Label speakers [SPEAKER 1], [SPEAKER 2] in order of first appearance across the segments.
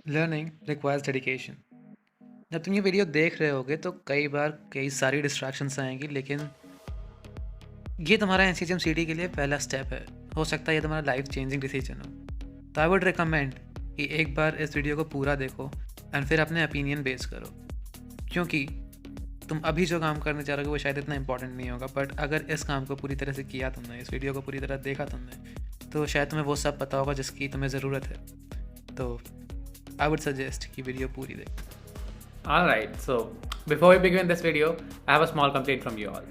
[SPEAKER 1] Learning requires dedication. जब तुम ये वीडियो देख रहे होगे तो कई बार कई सारी डिस्ट्रैक्शंस आएंगी, लेकिन ये तुम्हारा एनसीएचएम के लिए पहला स्टेप है। हो सकता है ये तुम्हारा लाइफ चेंजिंग डिसीजन हो। तो आई वुड रिकमेंड कि एक बार इस वीडियो को पूरा देखो एंड फिर अपने ओपिनियन बेस करो, क्योंकि तुम अभी जो काम करने जा रहे हो वो शायद इतना इंपॉर्टेंट नहीं होगा, बट अगर इस काम को पूरी तरह से किया तुमने, इस वीडियो को पूरी तरह देखा तुमने, तो शायद तुम्हें वो सब पता होगा जिसकी तुम्हें ज़रूरत है। तो आई वुड सजेस्ट कि वीडियो पूरी देखो।
[SPEAKER 2] Alright, so before we begin this video, I have a small complaint from you all.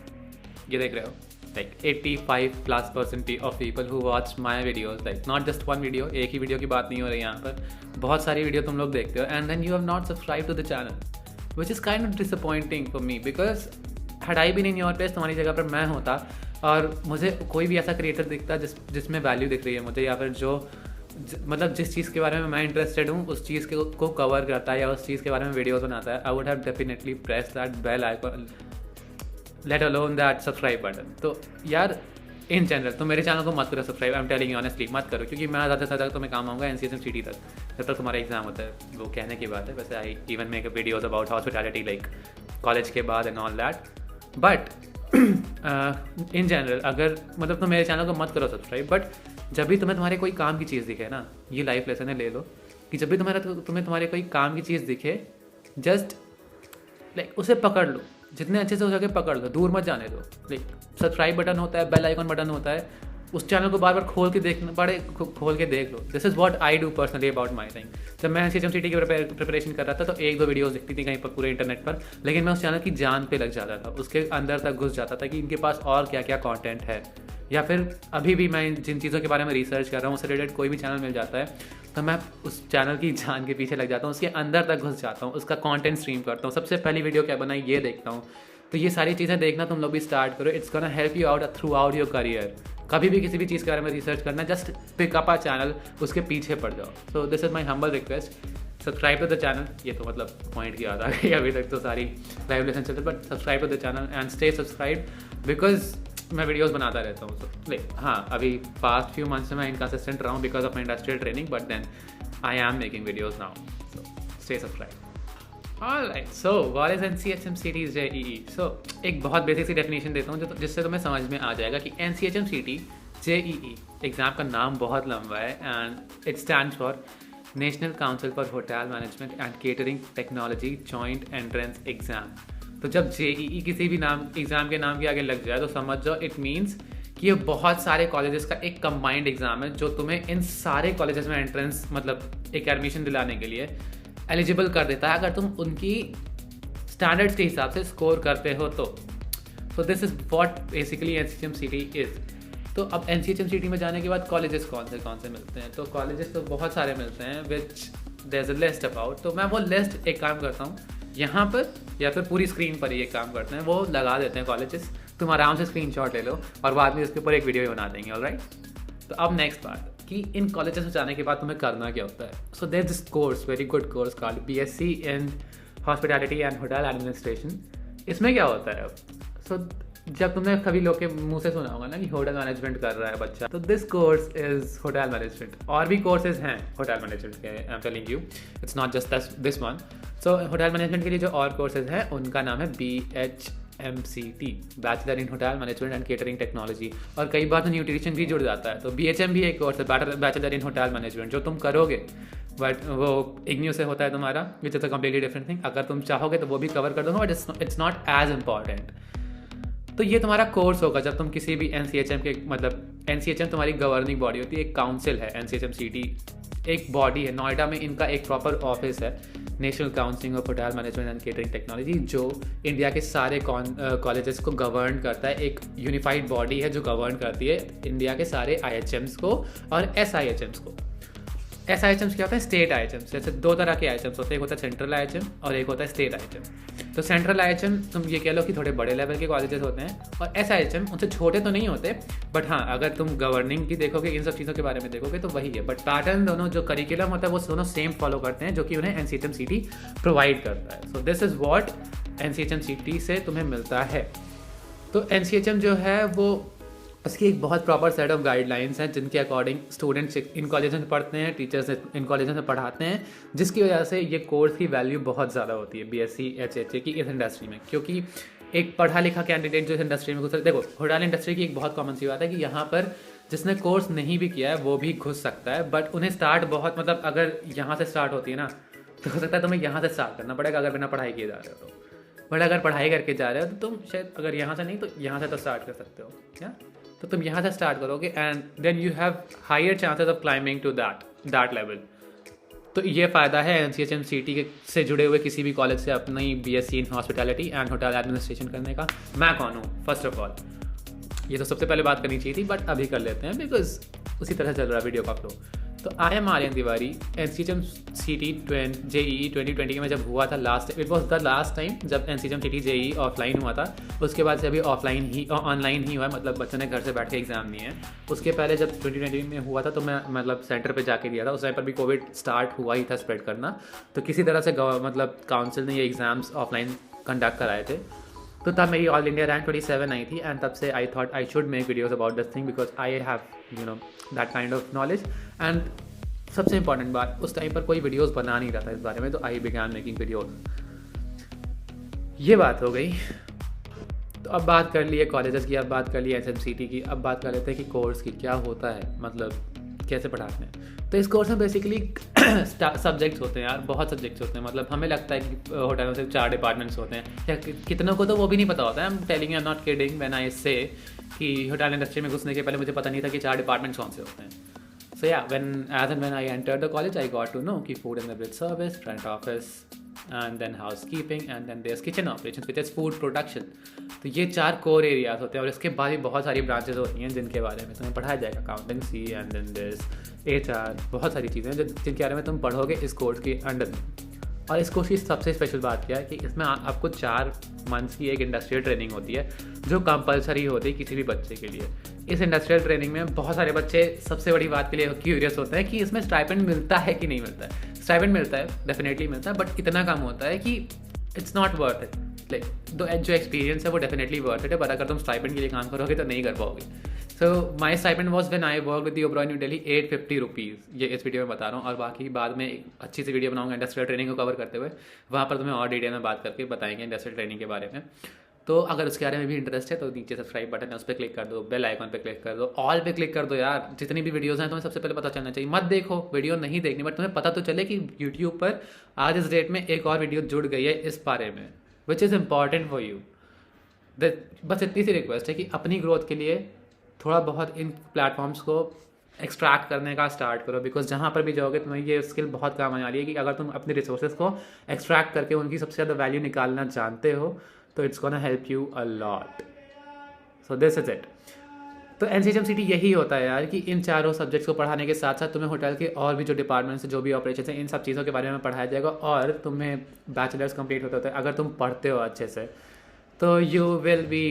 [SPEAKER 2] ये देख रहे हो, like 85+% of people who watch my videos, like not just one video, एक ही video की बात नहीं हो रही यहाँ पर, बहुत सारी वीडियो तुम लोग देखते हो and then you have not subscribed to the channel, which is kind of disappointing for me because had I been in your place, तुम्हारी जगह पर मैं होता और मुझे कोई भी ऐसा क्रिएटर दिखता जिसमें वैल्यू दिख रही है मुझे, या फिर जो मतलब जिस चीज़ के बारे में मैं इंटरेस्टेड हूँ उस चीज़ को कवर करता है या उस चीज़ के बारे में वीडियोस बनाता है, I would have definitely press that bell icon, let alone that subscribe button. तो यार इन जनरल तो मेरे चैनल को मत करो subscribe, I am telling you honestly मत करो, क्योंकि मैं ज़्यादा से ज़्यादा तुम्हें काम आऊँगा एनसीएचएम सिटी तक, जब तक तुम्हारा एग्जाम होता है। वो कहने की बात है, वैसे I even make videos about hospitality like college के बाद and all that, but in general अगर मतलब तुम मेरे चैनल को मत करो सब्सक्राइब, बट जब भी तुम्हारे कोई काम की चीज़ दिखे ना, ये लाइफ लेसन है, ले लो कि जब भी तुम्हारे कोई काम की चीज़ दिखे, जस्ट लाइक उसे पकड़ लो, जितने अच्छे से हो सके पकड़ लो, दूर मत जाने दो। लाइक सब्सक्राइब बटन होता है, बेल आइकन बटन होता है, उस चैनल को बार बार खोल के देख लो। This is what I do personally about my thing. जब मैं एनसीएचएम सिटी की प्रिपरेशन कर रहा था तो एक दो वीडियोस दिखती थी कहीं पर पूरे इंटरनेट पर, लेकिन मैं उस चैनल की जान पे लग जाता था, उसके अंदर तक घुस जाता था कि इनके पास और क्या क्या कॉन्टेंट है, या फिर अभी भी मैं जिन चीज़ों के बारे में रिसर्च कर रहा हूँ उससे रिलेटेड कोई भी चैनल मिल जाता है तो मैं उस चैनल की जान के पीछे लग जाता हूँ, उसके अंदर तक घुस जाता हूँ, उसका कंटेंट स्ट्रीम करता हूँ, सबसे पहली वीडियो क्या बनाई ये देखता हूँ। तो ये सारी चीज़ें देखना तुम लोग भी स्टार्ट करो, it's gonna help you out through out your career. कभी भी किसी भी चीज़ के बारे में रिसर्च करना, just pick up a channel, उसके पीछे पड़ जाओ। So this is my humble request, subscribe to the channel. ये तो मतलब पॉइंट की याद आ गई, अभी तक तो सारी लाइव लेसन चलते, but subscribe to the channel and stay subscribe because मैं वीडियोस बनाता रहता हूँ। सो लाइक हाँ, अभी पास्ट फ्यू मंथ्स से मैं इनकंसिस्टेंट रहा हूँ because of my industrial training, but then I am making videos now, so stay subscribe. Alright, so what is NCHM CT JEE? So एक बहुत बेसिक सी डेफिनेशन देता हूँ जिससे तुम्हें समझ में आ जाएगा कि NCHM CT JEE एग्ज़ाम का नाम बहुत लंबा है and it stands for national council for hotel management and catering technology joint entrance exam. तो जब JEE किसी भी नाम एग्ज़ाम के नाम के आगे लग जाए तो समझ जाओ इट मीन्स कि ये बहुत सारे कॉलेजेस का एक कंबाइंड एग्ज़ाम है जो तुम्हें इन सारे कॉलेजेस में एंट्रेंस मतलब एक एडमिशन दिलाने के लिए एलिजिबल कर देता है, अगर तुम उनकी स्टैंडर्ड्स के हिसाब से स्कोर करते हो तो। सो this is what basically NCHM city is. तो अब एनसीएचएम सिटी में जाने के बाद कॉलेजेस कौन से मिलते हैं, तो कॉलेजेस तो बहुत सारे मिलते हैं which there is a list about. तो मैं वो लिस्ट एक काम करता हूँ यहाँ पर या फिर पूरी स्क्रीन पर ही एक काम करते हैं, वो लगा देते हैं कॉलेजेस, तुम आराम से स्क्रीनशॉट ले लो और बाद में उसके ऊपर एक वीडियो बना देंगे। ऑलराइट, तो अब नेक्स्ट पार्ट कि इन कॉलेजेस में जाने के बाद तुम्हें करना क्या होता है। So there this course, very good course called BSc in hospitality and hotel administration. इसमें क्या होता है, सो जब तुमने कभी लोग के मुंह से सुना होगा ना कि होटल मैनेजमेंट कर रहा है बच्चा, तो this course is hotel management. और भी कोर्सेज हैं होटल मैनेजमेंट के, I am telling you, it's not just this one. So hotel management के लिए जो और कोर्सेज हैं उनका नाम है BHMCT, bachelor in hotel management and catering technology. और कई बार तो न्यूट्रिशन भी जुड़ जाता है, तो BHM भी एक कोर्स है, बैचलर इन होटल मैनेजमेंट, जो तुम करोगे बट वो इग्न्यू से होता है तुम्हारा, which is a completely different thing. अगर तुम चाहोगे तो वो भी कवर कर दूंगा, but it's not as important. तो ये तुम्हारा कोर्स होगा जब तुम किसी भी NCHM के, मतलब NCHM तुम्हारी गवर्निंग बॉडी होती है, एक काउंसिल है NCHM सिटी, एक बॉडी है, नोएडा में इनका एक प्रॉपर ऑफिस है, national council of hotel management and catering technology, जो इंडिया के सारे कॉलेजेस को गवर्न करता है। एक यूनिफाइड बॉडी है जो गवर्न करती है इंडिया के सारे IHMs को और SIHMs को। SIHMs क्या होता है, स्टेट IHMs। जैसे दो तरह के IHMs होते हैं, एक होता है सेंट्रल IHM और एक होता है स्टेट IHM। तो सेंट्रल IHM तुम ये कह लो कि थोड़े बड़े लेवल के कॉलेजेस होते हैं, और SIHM उनसे छोटे तो नहीं होते, बट हाँ अगर तुम गवर्निंग की देखोगे, इन सब चीज़ों के बारे में देखोगे तो वही है, बट पैटर्न दोनों जो करिकुलम होता है वो दोनों सेम फॉलो करते हैं, जो कि उन्हें NCHM सिटी प्रोवाइड करता है। सो this is what NCHM city से तुम्हें मिलता है। तो NCHM जो है वो उसकी एक बहुत प्रॉपर सेट ऑफ गाइडलाइंस हैं जिनके अकॉर्डिंग स्टूडेंट्स इन कॉलेज में पढ़ते हैं, टीचर्स इन कॉलेज में पढ़ाते हैं, जिसकी वजह से ये कोर्स की वैल्यू बहुत ज़्यादा होती है BSc HHA की इस इंडस्ट्री में। क्योंकि एक पढ़ा लिखा कैंडिडेट जो इस इंडस्ट्री में घुस, देखो होटल इंडस्ट्री की एक बहुत कॉमन सी बात है कि यहाँ पर जिसने कोर्स नहीं भी किया है वो भी घुस सकता है, बट उन्हें स्टार्ट बहुत, मतलब अगर यहाँ से स्टार्ट होती है ना तो हो सकता है तुम्हें यहाँ से स्टार्ट करना पड़ेगा अगर बिना पढ़ाई किए जा रहे हो तो। बट अगर पढ़ाई करके जा रहे हो तो तुम शायद अगर यहाँ से नहीं तो यहाँ से तो स्टार्ट कर सकते हो क्या, तो तुम यहाँ से स्टार्ट करोगे and then you have higher chances of climbing to that level. तो ये फ़ायदा है NCHM CT से जुड़े हुए किसी भी कॉलेज से अपनी BSc in hospitality and hotel administration करने का। मैं कौन हूँ फर्स्ट ऑफ ऑल, ये तो सबसे पहले बात करनी चाहिए थी बट अभी कर लेते हैं बिकॉज उसी तरह चल रहा है वीडियो का फ्लो। तो I am Aryan Tiwari. NCHM CT JEE 2020 में जब हुआ था last, it was the last time जब NCHM CT JEE ऑफलाइन हुआ था। उसके बाद से अभी ऑनलाइन ही हुआ है, मतलब बच्चों ने घर से बैठ के एग्जाम दिए हैं। उसके पहले जब 2020 में हुआ था तो मैं मतलब सेंटर पे जाके दिया था। उस टाइम पर भी कोविड स्टार्ट हुआ ही था स्प्रेड करना, तो किसी तरह से मतलब काउंसिल ने ये एग्ज़ाम्स ऑफलाइन कंडक्ट कराए थे। तो तब मेरी ऑल इंडिया रैंक 27 आई थी एंड तब से I thought I should make videos about this thing because I have that kind of knowledge. And सबसे इंपॉर्टेंट बात, उस टाइम पर कोई वीडियोस बना नहीं रहा था इस बारे में, तो आई बिगैन मेकिंग वीडियोस। ये बात हो गई। तो अब बात कर ली है कॉलेजेस की, अब बात कर ली है SMCT की, अब बात कर लेते हैं कि कोर्स की क्या होता है, मतलब कैसे पढ़ाते हैं। तो इस कोर्स में बेसिकली सब्जेक्ट्स होते हैं यार, बहुत सब्जेक्ट्स होते हैं। मतलब हमें लगता है कि होटल में सिर्फ 4 डिपार्टमेंट्स होते हैं, या कितनों को तो वो भी नहीं पता होता है। I am telling you, I am not kidding when I से कि होटल इंडस्ट्री में घुसने के पहले मुझे पता नहीं था कि 4 डिपार्टमेंट्स कौन से होते हैं। So yeah, when I entered the college, I got to know कि food and beverage service, front office, and then housekeeping, and then there's kitchen operations, which is food production. तो ये 4 कोर एरियाज होते हैं और इसके बाद भी बहुत सारी ब्रांचेस होती हैं जिनके बारे में तुम्हें पढ़ाया जाएगा। Accountancy and then there's HR, बहुत सारी चीज़ें जिनके बारे में तुम पढ़ोगे इस कोर्स के अंडर में। और इस कोर्स की सबसे स्पेशल बात क्या है कि इसमें आपको 4 मंथ्स की एक इंडस्ट्रियल ट्रेनिंग होती है जो कंपलसरी होती है किसी भी बच्चे के लिए। इस इंडस्ट्रियल ट्रेनिंग में बहुत सारे बच्चे सबसे बड़ी बात के लिए क्यूरियस होते हैं कि इसमें स्टाइपेंड मिलता है कि नहीं मिलता है। स्टाइपेंड मिलता है, डेफिनेटली मिलता है, बट इतना कम होता है कि it's not worth it. Like जो एक्सपीरियंस है वो डेफिनेटली वर्थ इट है, बट अगर तुम स्टाइपेंड के लिए काम करोगे तो नहीं कर पाओगे। So my stipend was when I work with the Oberoi New Delhi 850 rupees. ये इस वीडियो में बता रहा हूँ और बाकी बाद में एक अच्छी सी वीडियो बनाऊंगा इंडस्ट्रियल ट्रेनिंग को कवर करते हुए, वहाँ पर तुम्हें और डिटेल में बात करके बताएंगे इंडस्ट्रियल ट्रेनिंग के बारे में। तो अगर उसके बारे में भी इंटरेस्ट है तो नीचे सब्सक्राइब बटन है, उस पर क्लिक कर दो, बेल आइकन पे क्लिक कर दो, ऑल पे क्लिक कर दो यार। जितनी भी वीडियोस हैं तुम्हें सबसे पहले पता चलना चाहिए। मत देखो, वीडियो नहीं देखनी, बट तुम्हें पता तो चले कि यूट्यूब पर आज इस डेट में एक और वीडियो जुड़ गई है इस बारे में, which is important for you. बस इतनी सी रिक्वेस्ट है कि अपनी ग्रोथ के लिए थोड़ा बहुत इन प्लेटफॉर्म्स को एक्सट्रैक्ट करने का स्टार्ट करो, बिकॉज जहाँ पर भी जाओगे तुम्हें ये स्किल बहुत काम आने वाली है कि अगर तुम अपने रिसोर्सेज को एक्सट्रैक्ट करके उनकी सबसे ज़्यादा वैल्यू निकालना जानते हो तो it's gonna help you a lot. So this is it. तो NCHM CT यही होता है यार कि इन चारों सब्जेक्ट्स को पढ़ाने के साथ साथ तुम्हें होटल के और भी जो डिपार्टमेंट्स जो भी ऑपरेशन है इन सब चीज़ों के बारे में पढ़ाया जाएगा और तुम्हें बैचलर्स कंप्लीट होते हैं। अगर तुम पढ़ते हो अच्छे से तो you will be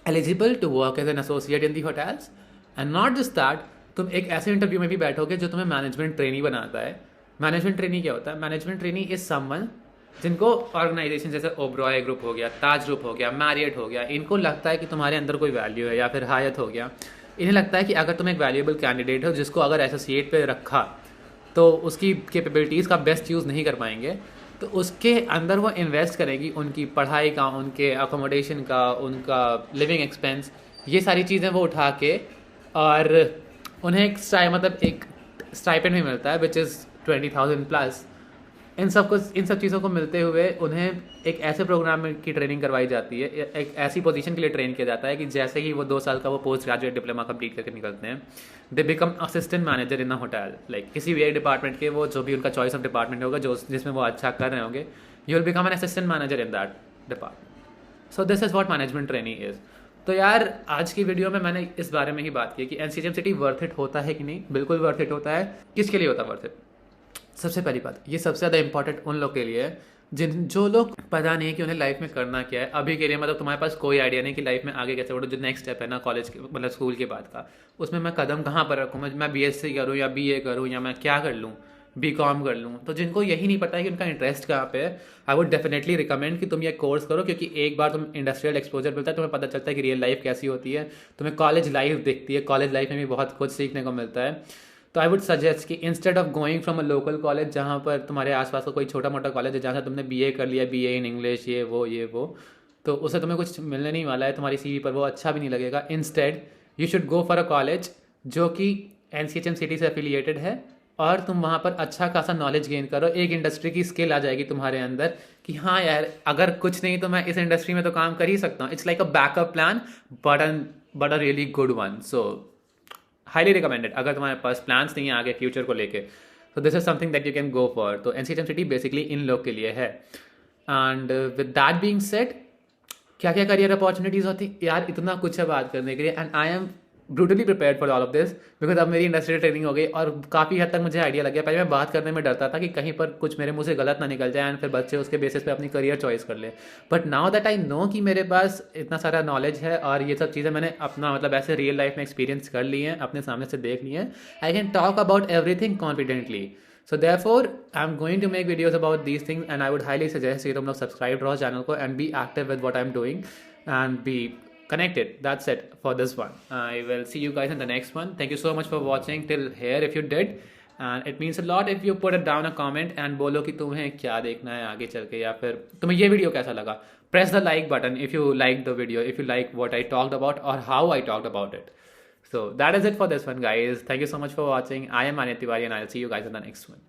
[SPEAKER 2] eligible to work as an associate in the hotels. And not just that, तुम एक ऐसे इंटरव्यू में भी बैठोगे जो तुम्हें मैनेजमेंट ट्रेनी बनाता है। मैनेजमेंट ट्रेनी क्या होता है? मैनेजमेंट ट्रेनी इज समवन जिनको ऑर्गेनाइजेशन जैसे ओबरॉय ग्रुप हो गया, ताज ग्रुप हो गया, मैरियट हो गया, इनको लगता है कि तुम्हारे अंदर कोई वैल्यू है, या फिर हायत हो गया, इन्हें लगता है कि अगर तुम एक वैल्यूएबल कैंडिडेट हो जिसको अगर एसोसिएट पे रखा तो उसकी कैपेबिलिटीज़ का बेस्ट यूज़ नहीं कर पाएंगे, तो उसके अंदर वो इन्वेस्ट करेगी उनकी पढ़ाई का, उनके अकोमोडेशन का, उनका लिविंग एक्सपेंस, ये सारी चीज़ें वो उठा के, और उन्हें एक स्टाइपेंड भी मिलता है विच इज़ 20,000 प्लस। इन सब चीज़ों को मिलते हुए उन्हें एक ऐसे प्रोग्राम में की ट्रेनिंग करवाई जाती है, एक ऐसी पोजीशन के लिए ट्रेन किया जाता है कि जैसे ही वो 2 साल का वो पोस्ट ग्रेजुएट डिप्लोमा कंप्लीट करके निकलते हैं, they become assistant manager in a hotel. Like किसी भी एक डिपार्टमेंट के, वो जो भी उनका चॉइस ऑफ डिपार्टमेंट होगा जो जिसमें वो अच्छा कर रहे होंगे, you will become an assistant manager in that department. So this is what management training is. तो यार आज की वीडियो में मैंने इस बारे में ही बात की कि NCHM CT वर्थ इट होता है कि नहीं। बिल्कुल वर्थ इट होता है। किसके लिए होता है वर्थ इट? सबसे पहली बात, ये सबसे ज़्यादा इंपॉर्टेंट उन लोग के लिए है जो लोग पता नहीं है कि उन्हें लाइफ में करना क्या है अभी के लिए। मतलब तुम्हारे पास कोई आइडिया नहीं कि लाइफ में आगे कैसे बढ़ो। जो नेक्स्ट स्टेप है ना कॉलेज के, मतलब स्कूल के बाद का, उसमें मैं कदम कहाँ पर रखूँ, मैं BSc करूँ या BA करूँ या मैं क्या कर लूँ, बीकॉम कर लूँ। तो जिनको यही नहीं पता है कि उनका इंटरेस्ट कहाँ पे है, आई वुड डेफिनेटली रिकमेंड कि तुम ये कोर्स करो, क्योंकि एक बार तुम इंडस्ट्रियल एक्सपोजर मिलता है, तुम्हें पता चलता है कि रियल लाइफ कैसी होती है, तुम्हें कॉलेज लाइफ दिखती है, कॉलेज लाइफ में भी बहुत कुछ सीखने को मिलता है। तो आई वुड सजेस्ट कि instead of going from a local college, जहाँ पर तुम्हारे आसपास का कोई छोटा मोटा कॉलेज है जहाँ से तुमने बीए कर लिया, बीए इन इंग्लिश ये वो, तो उससे तुम्हें कुछ मिलने नहीं वाला है, तुम्हारी सीवी पर वो अच्छा भी नहीं लगेगा। Instead you should go for a college जो कि एनसीएचएम सिटी से एफिलिएटेड है, और तुम वहाँ पर अच्छा खासा नॉलेज गेन करो, एक इंडस्ट्री की स्किल आ जाएगी तुम्हारे अंदर कि हाँ यार, अगर कुछ नहीं तो मैं इस इंडस्ट्री में तो काम कर ही सकता हूँ। It's like a backup plan, but a really good one. So highly recommended अगर तुम्हारे पास प्लान्स नहीं है आगे फ्यूचर को लेके, तो this is something that you can go for. तो एनसीएचएम सिटी बेसिकली इन लोग के लिए है। And with that being said, क्या क्या करियर अपॉर्चुनिटीज़ होती यार, इतना कुछ है बात करने के लिए। And I am brutally prepared for all of this, because अब मेरी इंडस्ट्रियल ट्रेनिंग हो गई और काफ़ी हद तक मुझे आइडिया लग गया। पहले मैं बात करने में डरता था कि कहीं पर कुछ मेरे मुंह से गलत ना निकल जाए एंड फिर बच्चे उसके बेसिस पे अपनी करियर चॉइस कर ले। But now that I know कि मेरे पास इतना सारा नॉलेज है और ये सब चीज़ें मैंने अपना मतलब ऐसे रियल लाइफ में एक्सपीरियंस कर ली हैं, अपने सामने से देख ली हैं, I can talk about everything confidently. So therefore, I'm going to make videos about these things, and I would highly suggest कि तुम लोग सब्सक्राइब रहो चैनल को and be active with what I'm doing and be connected. That's it for this one. I will see you guys in the next one. Thank you so much for watching till here if you did. And it means a lot if you put it down a comment and बोलो कि तुम्हें क्या देखना है आगे चल के, या फिर तुम्हें ये वीडियो कैसा लगा. Press the like button if you like the video, if you like what I talked about or how I talked about it. So that is it for this one, guys. Thank you so much for watching. I am Anit Tiwari and I'll see you guys in the next one.